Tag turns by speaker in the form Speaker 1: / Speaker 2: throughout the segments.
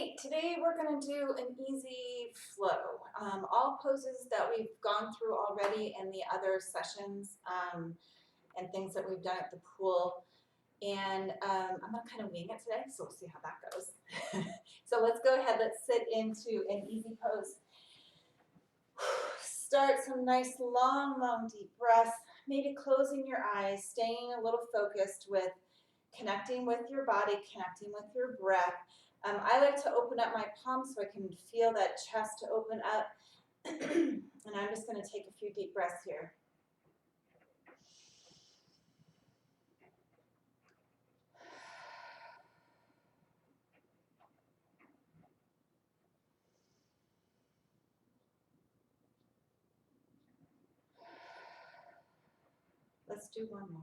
Speaker 1: right, today we're going to do an easy flow. All poses that we've gone through already in the other sessions and things that we've done at the pool. And I'm going to kind of wing it today, so we'll see how that goes. So let's go ahead, let's sit into an easy pose. Start some nice long deep breaths, maybe closing your eyes, staying a little focused with connecting with your body, connecting with your breath. I like to open up my palms so I can feel that chest to open up. And I'm just going to take a few deep breaths here. Let's do one more.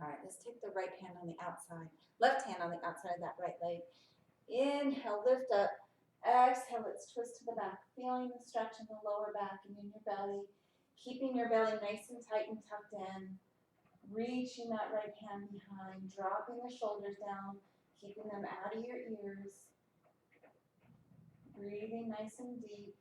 Speaker 1: All right, let's take the right hand on the outside, left hand on the outside of that right leg. Inhale, lift up. Exhale, let's twist to the back, feeling the stretch in the lower back and in your belly, keeping your belly nice and tight and tucked in, reaching that right hand behind, dropping the shoulders down, keeping them out of your ears, breathing nice and deep.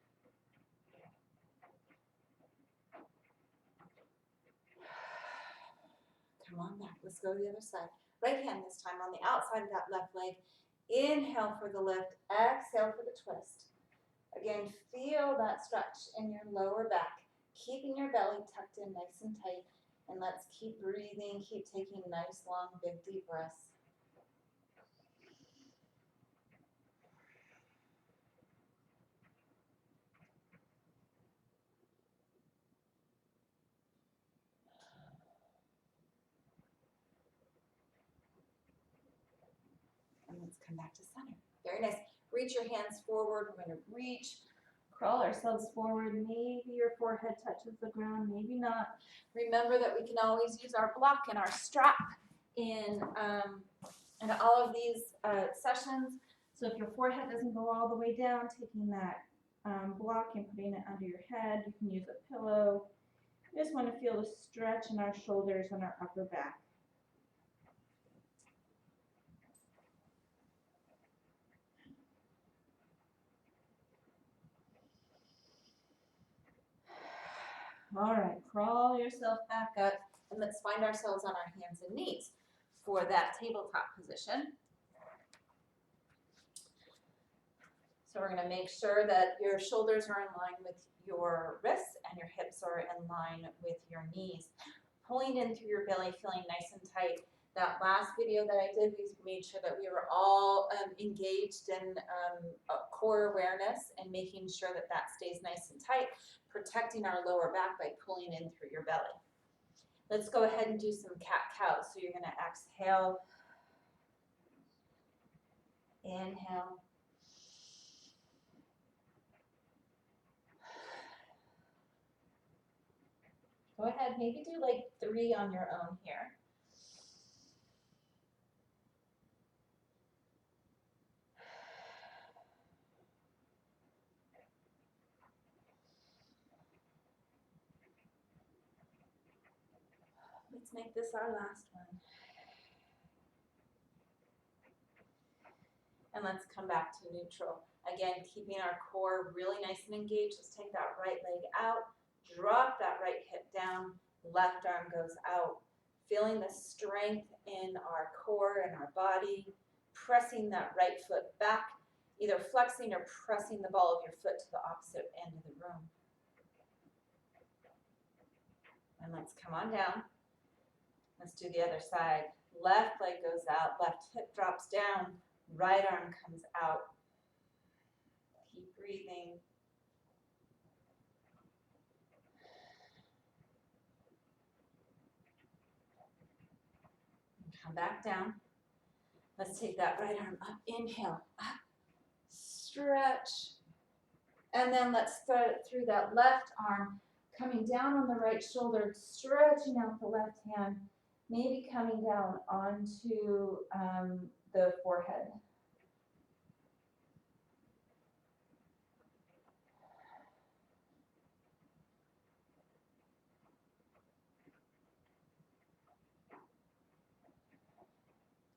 Speaker 1: Come on back, let's go to the other side. Right hand this time on the outside of that left leg. Inhale for the lift, exhale for the twist. Again, feel that stretch in your lower back, keeping your belly tucked in nice and tight. And let's keep breathing, keep taking nice, long, big, deep breaths. And let's come back to center. Very nice. Reach your hands forward. We're going to reach, crawl ourselves forward. Maybe your forehead touches the ground, maybe not. Remember that we can always use our block and our strap in all of these sessions. So if your forehead doesn't go all the way down, taking that block and putting it under your head. You can use a pillow. You just want to feel the stretch in our shoulders and our upper back. All right, crawl yourself back up, and let's find ourselves on our hands and knees for that tabletop position. So we're going to make sure that your shoulders are in line with your wrists and your hips are in line with your knees. Pulling in through your belly, feeling nice and tight. That last video that I did, we made sure that we were all engaged in core awareness and making sure that that stays nice and tight, protecting our lower back by pulling in through your belly. Let's go ahead and do some cat-cow. So you're going to exhale, inhale, go ahead, maybe do like 3 on your own here. Let's make this our last one. And let's come back to neutral. Again, keeping our core really nice and engaged. Let's take that right leg out, drop that right hip down, left arm goes out. Feeling the strength in our core and our body, pressing that right foot back, either flexing or pressing the ball of your foot to the opposite end of the room. And let's come on down. Let's do the other side. Left leg goes out, left hip drops down, right arm comes out. Keep breathing. Come back down. Let's take that right arm up. Inhale, up, stretch. And then let's thread it through that left arm, coming down on the right shoulder, stretching out the left hand, maybe coming down onto the forehead.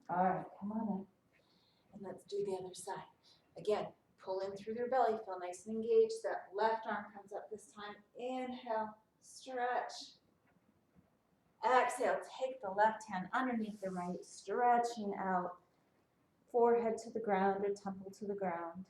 Speaker 1: All right, come on up. And let's do the other side. Again, pull in through your belly, feel nice and engaged. That left arm comes up this time. Inhale, stretch. Exhale, take the left hand underneath the right, stretching out. Forehead to the ground or temple to the ground.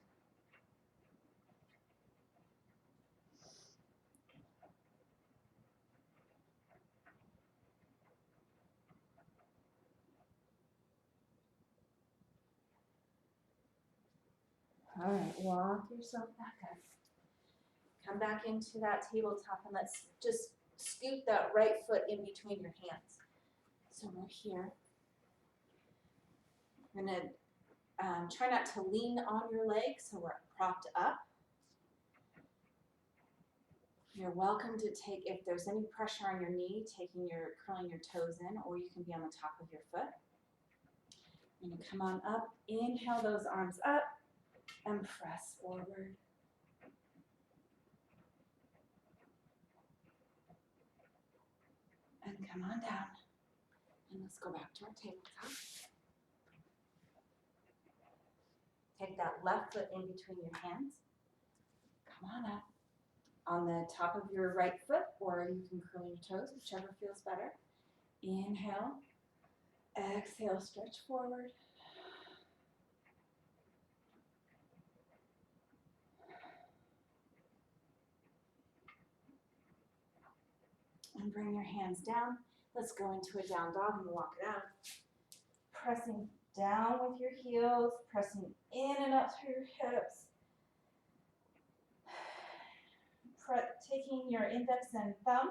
Speaker 1: All right, walk yourself back up. Come back into that tabletop and let's just scoot that right foot in between your hands. So we're here. We're gonna try not to lean on your legs, so we're propped up. You're welcome to take, if there's any pressure on your knee, curling your toes in, or you can be on the top of your foot. You're gonna come on up, inhale those arms up, and press forward. And come on down. And let's go back to our tabletop. Take that left foot in between your hands. Come on up. On the top of your right foot, or you can curl your toes, whichever feels better. Inhale. Exhale, stretch forward. And bring your hands down. Let's go into a down dog and walk it out. Pressing down with your heels, pressing in and up through your hips. Taking your index and thumb,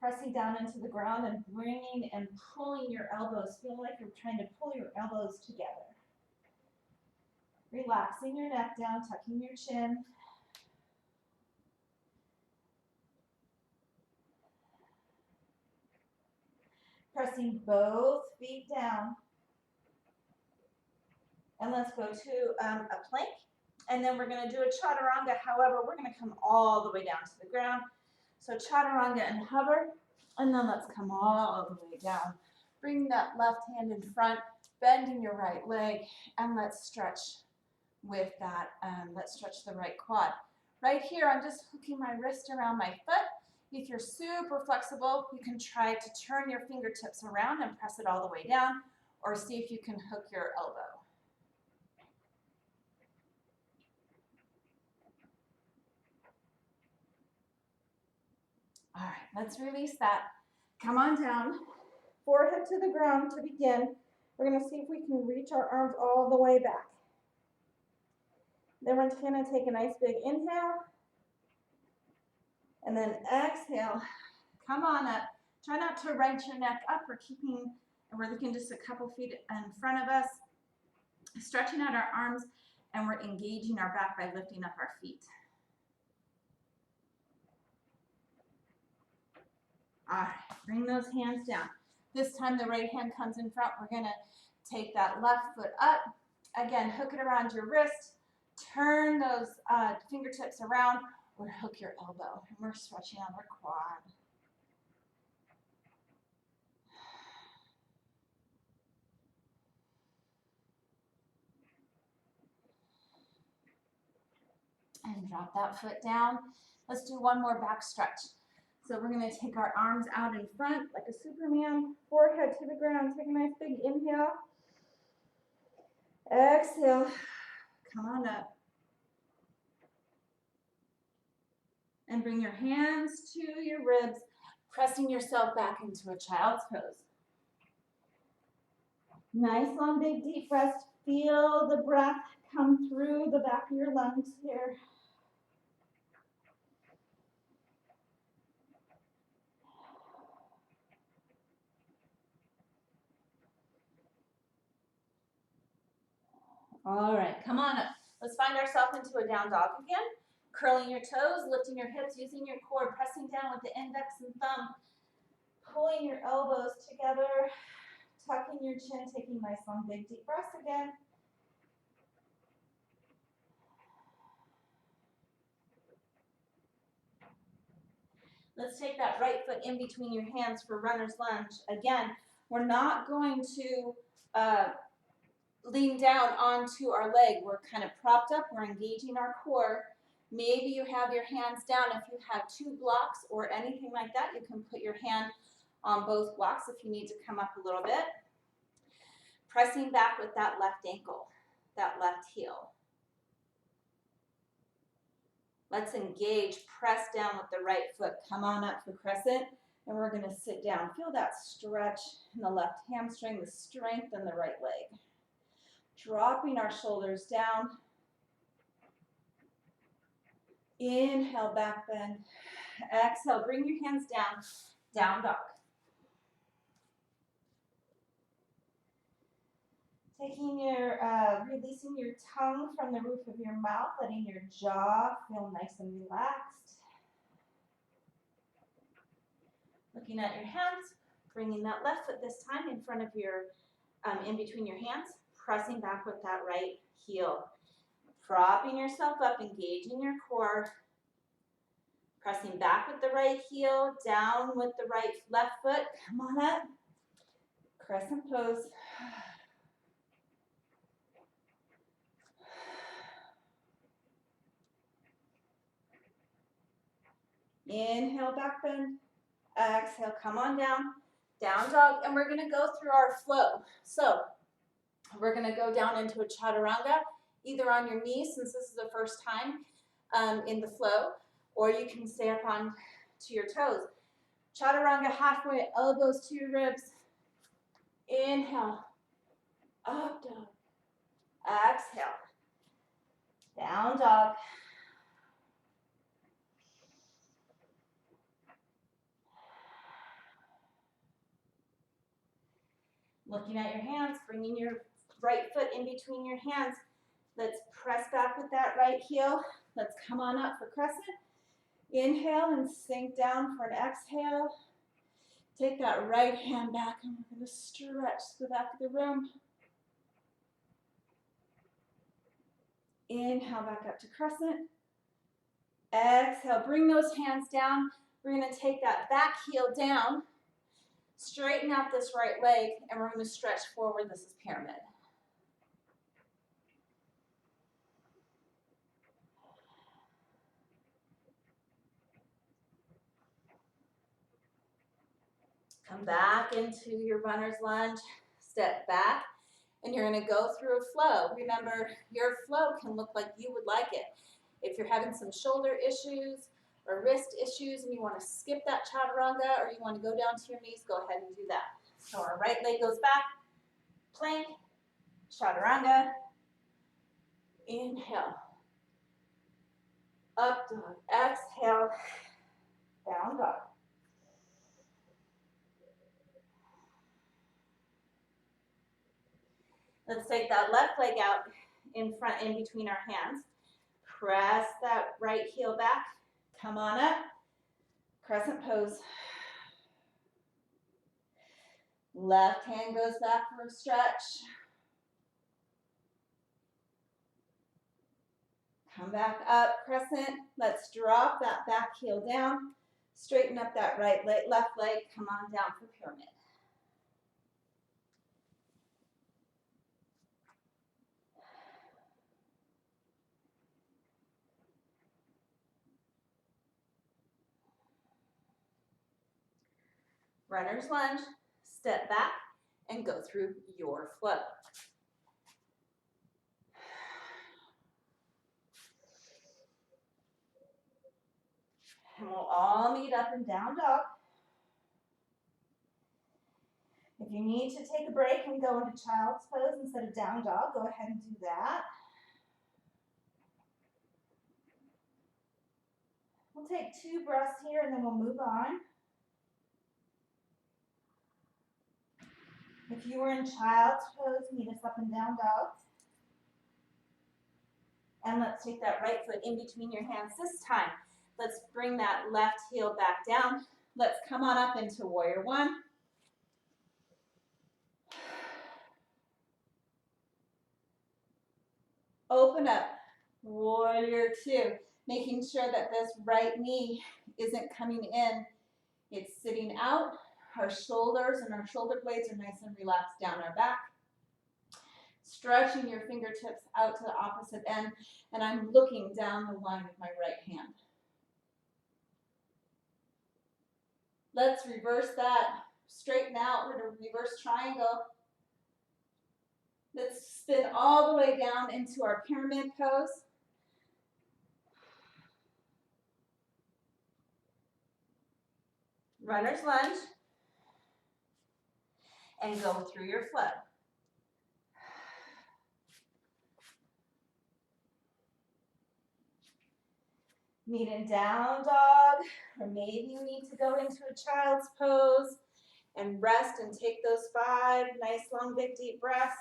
Speaker 1: pressing down into the ground and bringing and pulling your elbows. Feel like you're trying to pull your elbows together. Relaxing your neck down, tucking your chin. Pressing both feet down. And let's go to a plank. And then we're going to do a chaturanga. However, we're going to come all the way down to the ground. So chaturanga and hover. And then let's come all the way down. Bring that left hand in front, bending your right leg, and let's stretch with that. Let's stretch the right quad. Right here, I'm just hooking my wrist around my foot. If you're super flexible, you can try to turn your fingertips around and press it all the way down, or see if you can hook your elbow. All right, let's release that. Come on down, forehead to the ground to begin. We're gonna see if we can reach our arms all the way back. Then we're gonna take a nice big inhale, and then exhale. Come on up. Try not to wrench your neck up. We're looking just a couple feet in front of us, stretching out our arms, and we're engaging our back by lifting up our feet. All right, bring those hands down. This time the right hand comes in front. We're gonna take that left foot up. Again, hook it around your wrist. Turn those fingertips around, or hook your elbow. And we're stretching out our quad. And drop that foot down. Let's do one more back stretch. So we're going to take our arms out in front like a Superman, forehead to the ground. Take a nice big inhale. Exhale. Come on up. And bring your hands to your ribs, pressing yourself back into a child's pose. Nice long big deep breath. Feel the breath come through the back of your lungs here. All right, come on up. Let's find ourselves into a down dog again. Curling your toes, lifting your hips, using your core, pressing down with the index and thumb, pulling your elbows together, tucking your chin, taking nice long big deep breaths again. Let's take that right foot in between your hands for runner's lunge. Again, We're not going to lean down onto our leg. We're kind of propped up. We're engaging our core. Maybe you have your hands down. If you have 2 blocks or anything like that, you can put your hand on both blocks if you need to come up a little bit. Pressing back with that left ankle, that left heel. Let's engage, press down with the right foot. Come on up for crescent, and we're gonna sit down. Feel that stretch in the left hamstring, the strength in the right leg. Dropping our shoulders down. Inhale, back bend. Exhale, bring your hands down, down dog. Releasing your tongue from the roof of your mouth, letting your jaw feel nice and relaxed. Looking at your hands, bringing that left foot this time in front of your, in between your hands, pressing back with that right heel. Propping yourself up, engaging your core. Pressing back with the right heel, down with the left foot. Come on up. Crescent pose. Inhale, back bend. Exhale, come on down. Down dog, and we're gonna go through our flow. So we're gonna go down into a chaturanga, either on your knees, since this is the first time in the flow, or you can stay up on to your toes. Chaturanga halfway, elbows to your ribs. Inhale, up dog. Exhale, down dog. Looking at your hands, bringing your right foot in between your hands. Let's press back with that right heel. Let's come on up for crescent. Inhale and sink down for an exhale. Take that right hand back and we're going to stretch to the back of the room. Inhale back up to crescent. Exhale, bring those hands down. We're going to take that back heel down. Straighten out this right leg, and we're going to stretch forward. This is pyramid. Come back into your runner's lunge. Step back, and you're going to go through a flow. Remember, your flow can look like you would like it. If you're having some shoulder issues or wrist issues and you want to skip that chaturanga or you want to go down to your knees, go ahead and do that. So our right leg goes back, plank, chaturanga, inhale, up dog, exhale, down dog. Let's take that left leg out in front, in between our hands. Press that right heel back, come on up, crescent pose. Left hand goes back for a stretch. Come back up, crescent. Let's drop that back heel down. Straighten up that right leg, left leg. Come on down for pyramid. Runner's lunge, step back, and go through your flow. And we'll all meet up in down dog. If you need to take a break and go into child's pose instead of down dog, go ahead and do that. We'll take 2 breaths here and then we'll move on. If you were in child's pose, meet us up in down dog. And let's take that right foot in between your hands this time. Let's bring that left heel back down. Let's come on up into warrior one. Open up, warrior two. Making sure that this right knee isn't coming in. It's sitting out. Our shoulders and our shoulder blades are nice and relaxed down our back. Stretching your fingertips out to the opposite end, and I'm looking down the line with my right hand. Let's reverse that. Straighten out. We're going to reverse triangle. Let's spin all the way down into our pyramid pose. Runner's lunge. And go through your flow. Meet in down dog, or maybe you need to go into a child's pose and rest and take those 5 nice long big deep breaths.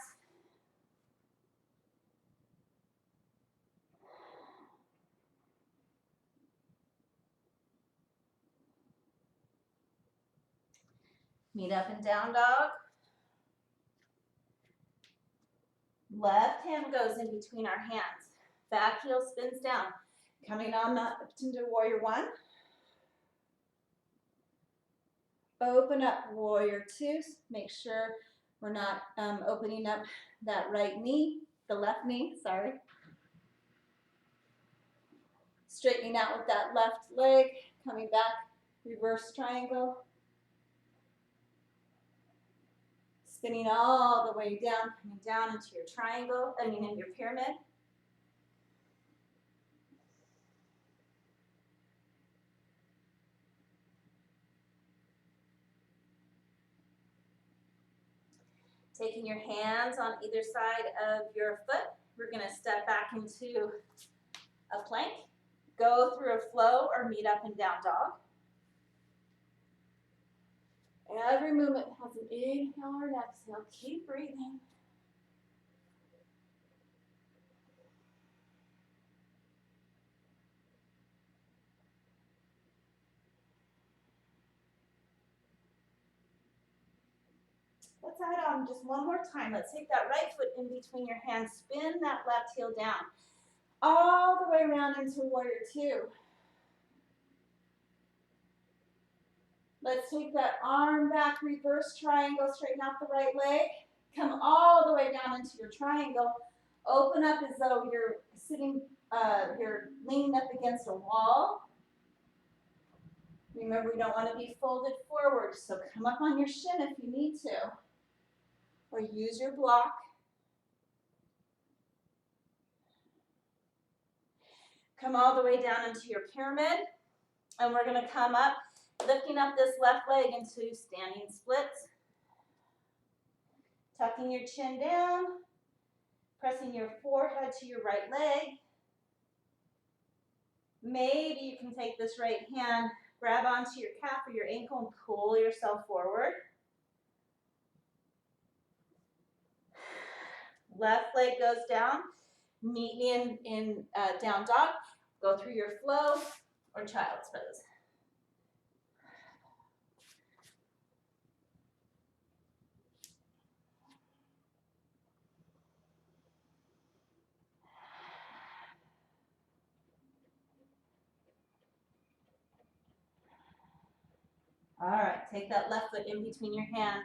Speaker 1: Meet up in down dog. Left hand goes in between our hands. Back heel spins down. Coming on up into warrior 1. Open up warrior 2. Make sure we're not opening up that right knee, the left knee, sorry. Straightening out with that left leg, coming back, reverse triangle. Spinning all the way down, coming down into your triangle, in your pyramid. Taking your hands on either side of your foot, we're going to step back into a plank, go through a flow or meet up in down dog. Every movement has an inhale or an exhale. Keep breathing. Let's add on just one more time. Let's take that right foot in between your hands. Spin that left heel down. All the way around into warrior 2. Let's take that arm back, reverse triangle, straighten out the right leg. Come all the way down into your triangle. Open up as though you're sitting, you're leaning up against a wall. Remember, we don't want to be folded forward, so come up on your shin if you need to. Or use your block. Come all the way down into your pyramid. And we're going to come up, lifting up this left leg into standing splits. Tucking your chin down. Pressing your forehead to your right leg. Maybe you can take this right hand, grab onto your calf or your ankle and pull yourself forward. Left leg goes down. Meet me in down dog. Go through your flow or child's pose. All right, take that left foot in between your hands.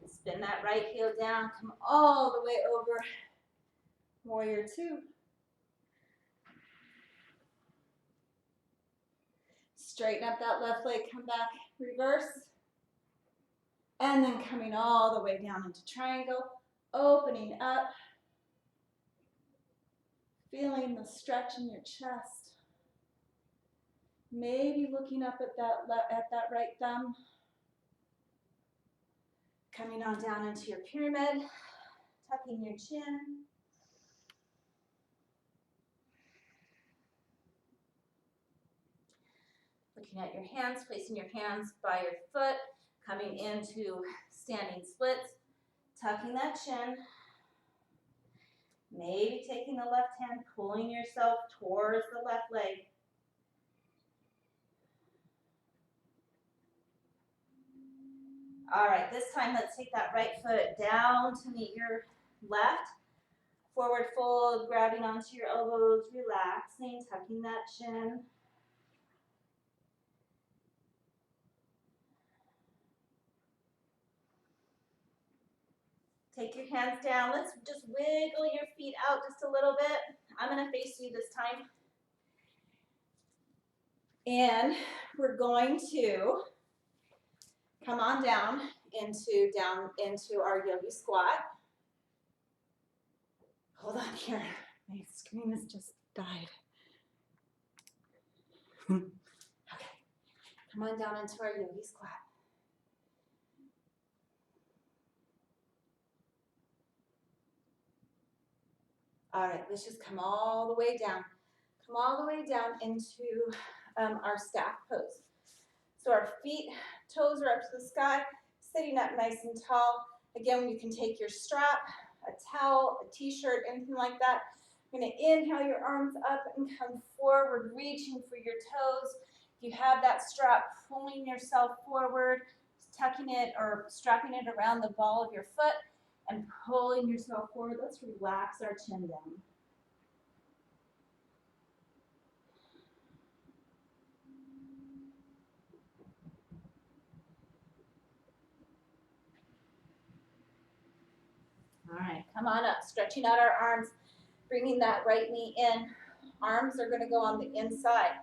Speaker 1: Spin that right heel down. Come all the way over warrior 2. Straighten up that left leg, come back, reverse. And then coming all the way down into triangle, opening up. Feeling the stretch in your chest. Maybe looking up at that right thumb. Coming on down into your pyramid, tucking your chin. Looking at your hands, placing your hands by your foot, coming into standing splits, tucking that chin. Maybe taking the left hand, pulling yourself towards the left leg. All right, this time let's take that right foot down to meet your left. Forward fold, grabbing onto your elbows, relaxing, tucking that chin. Take your hands down. Let's just wiggle your feet out just a little bit. I'm going to face you this time. And we're going to come on down into our yogi squat. Hold on here. My screen has just died. Okay. Come on down into our yogi squat. All right, let's just come all the way down. Come all the way down into our staff pose. So our feet, toes are up to the sky, sitting up nice and tall. Again, you can take your strap, a towel, a t-shirt, anything like that. You're gonna inhale your arms up and come forward, reaching for your toes. If you have that strap, pulling yourself forward, tucking it or strapping it around the ball of your foot and pulling yourself forward. Let's relax our chin down. All right, come on up, stretching out our arms, bringing that right knee in. Arms are gonna go on the inside.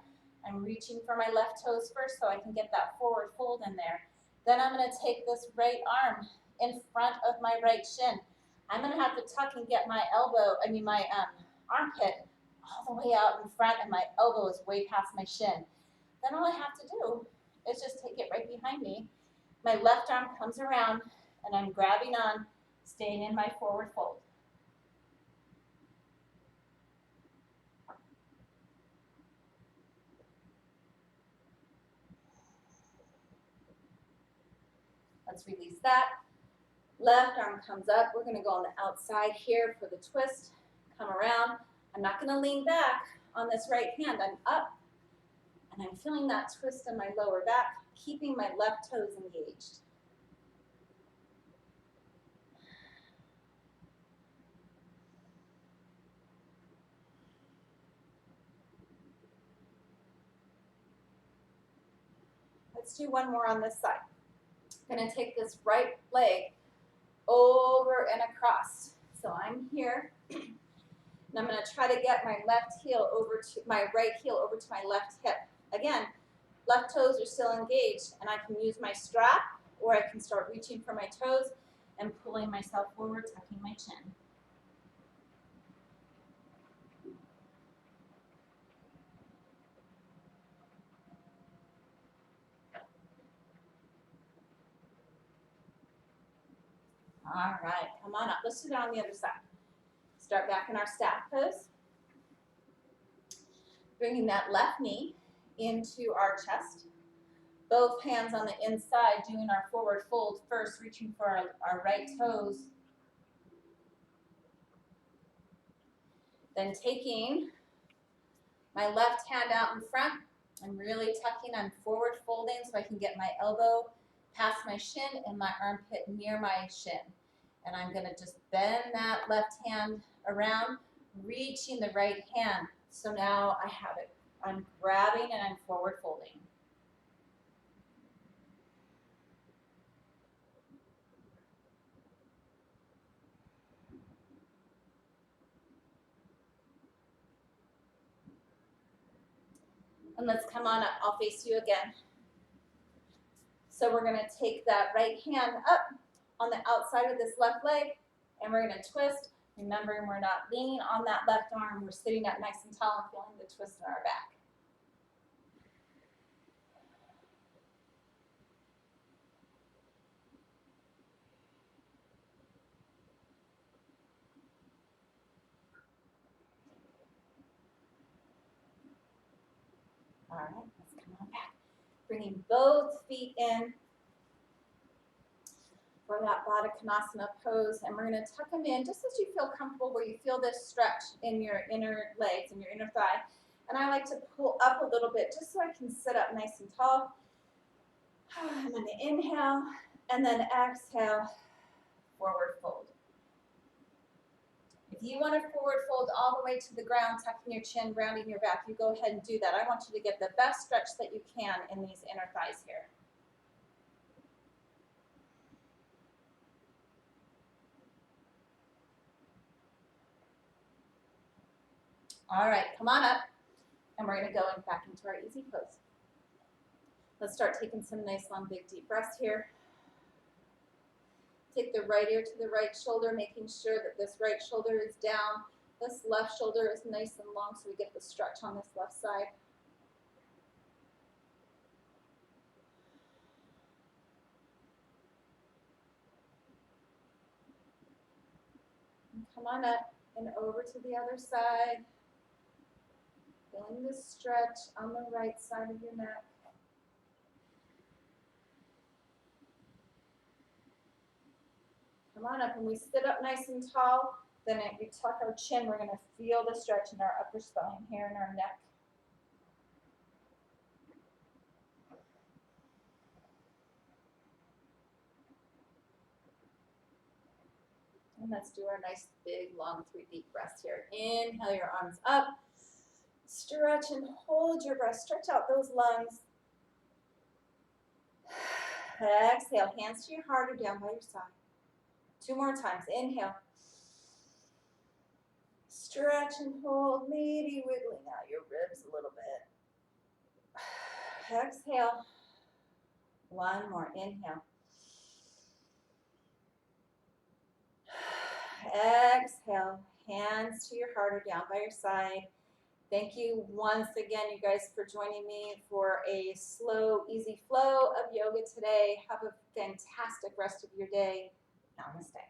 Speaker 1: I'm reaching for my left toes first so I can get that forward fold in there. Then I'm gonna take this right arm in front of my right shin. I'm gonna have to tuck and get my armpit all the way out in front and my elbow is way past my shin. Then all I have to do is just take it right behind me. My left arm comes around and I'm grabbing on, staying in my forward fold. Let's release that. Left arm comes up. We're going to go on the outside here for the twist. Come around. I'm not going to lean back on this right hand. I'm up and I'm feeling that twist in my lower back, keeping my left toes engaged. Let's do one more on this side. I'm going to take this right leg over and across. So I'm here, and I'm going to try to get my right heel over to my left hip. Again, left toes are still engaged, and I can use my strap, or I can start reaching for my toes and pulling myself forward, tucking my chin. All right, come on up. Let's do that on the other side. Start back in our staff pose. Bringing that left knee into our chest. Both hands on the inside, doing our forward fold first, reaching for our right toes. Then taking my left hand out in front. I'm really tucking, I'm forward folding so I can get my elbow past my shin and my armpit near my shin. And I'm gonna just bend that left hand around, reaching the right hand. So now I have it. I'm grabbing and I'm forward folding. And let's come on up, I'll face you again. So we're gonna take that right hand up on the outside of this left leg, and we're gonna twist. Remembering we're not leaning on that left arm, we're sitting up nice and tall and feeling the twist in our back. All right, let's come on back. Bringing both feet in for that Baddha Konasana pose, and we're gonna tuck them in just as you feel comfortable, where you feel this stretch in your inner legs and your inner thigh. And I like to pull up a little bit just so I can sit up nice and tall. I'm gonna inhale and then exhale, forward fold. If you want to forward fold all the way to the ground, tucking your chin, rounding your back, you go ahead and do that. I want you to get the best stretch that you can in these inner thighs here. All right, come on up. And we're gonna go back into our easy pose. Let's start taking some nice long big deep breaths here. Take the right ear to the right shoulder, making sure that this right shoulder is down. This left shoulder is nice and long so we get the stretch on this left side. And come on up and over to the other side. Feeling the stretch on the right side of your neck. Come on up, and we sit up nice and tall. Then we tuck our chin. We're gonna feel the stretch in our upper spine here in our neck. And let's do our nice big long 3 deep breaths here. Inhale your arms up. Stretch and hold your breath. Stretch out those lungs. Exhale, hands to your heart or down by your side. 2 more times. Inhale. Stretch and hold, maybe wiggling out your ribs a little bit. Exhale. 1 more. Inhale. Exhale. Hands to your heart or down by your side. Thank you once again, you guys, for joining me for a slow, easy flow of yoga today. Have a fantastic rest of your day. Namaste.